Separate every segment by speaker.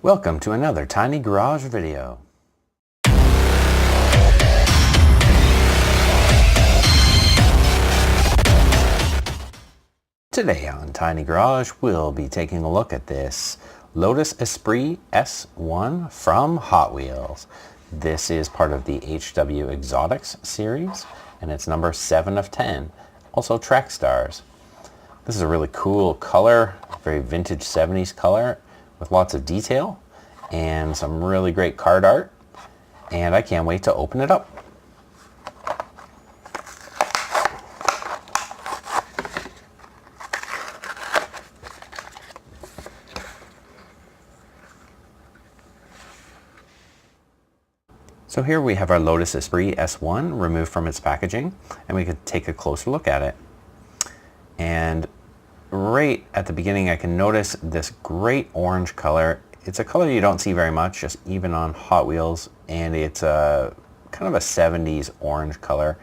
Speaker 1: Welcome to another Tiny Garage video. Today on Tiny Garage, we'll be taking a look at this Lotus Esprit S1 from Hot Wheels. This is part of the HW Exotics series, and it's number 7 of 10. Also track stars. This is a really cool color, very vintage 70s color with lots of detail and some really great card art, and I can't wait to open it up. So here we have our Lotus Esprit S1 removed from its packaging, and we could take a closer look at it. And right at the beginning I can notice this great orange color. It's a color you don't see very much, just even on Hot Wheels, and it's a kind of a 70s orange color.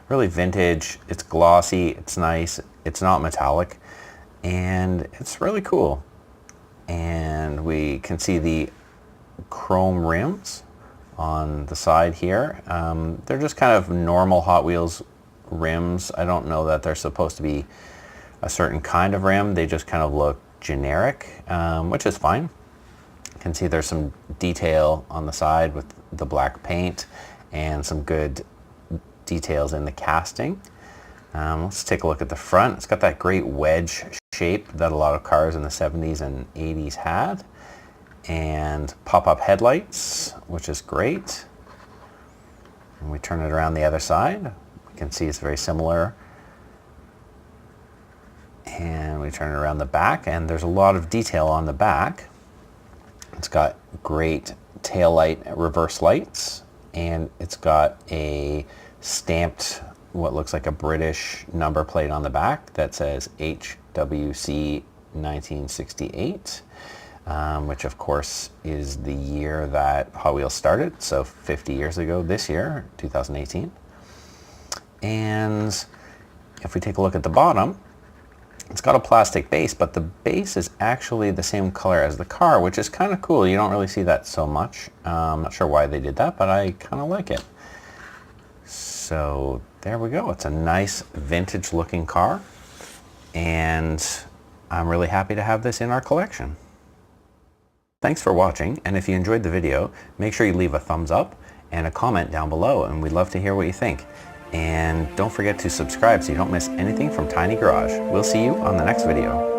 Speaker 1: Really vintage, it's glossy, it's nice, it's not metallic, and it's really cool. And we can see the chrome rims on the side here. They're just kind of normal Hot Wheels rims. I don't know that they're supposed to be a certain kind of rim. They just kind of look generic, which is fine. You can see there's some detail on the side with the black paint and some good details in the casting. Let's take a look at the front. It's got that great wedge shape that a lot of cars in the 70s and 80s had. And pop-up headlights, which is great. And we turn it around the other side. You can see it's very similar. And we turn it around the back, and there's a lot of detail on the back. It's got great tail light reverse lights, and it's got a stamped, what looks like a British number plate on the back that says HWC 1968. Which of course is the year that Hot Wheels started, so 50 years ago this year, 2018. And if we take a look at the bottom, it's got a plastic base, but the base is actually the same color as the car, which is kind of cool. You don't really see that so much. I'm not sure why they did that, but I kind of like it. So there we go. It's a nice vintage looking car, and I'm really happy to have this in our collection. Thanks for watching, and if you enjoyed the video, make sure you leave a thumbs up and a comment down below, and we'd love to hear what you think. And don't forget to subscribe so you don't miss anything from Tiny Garage. We'll see you on the next video.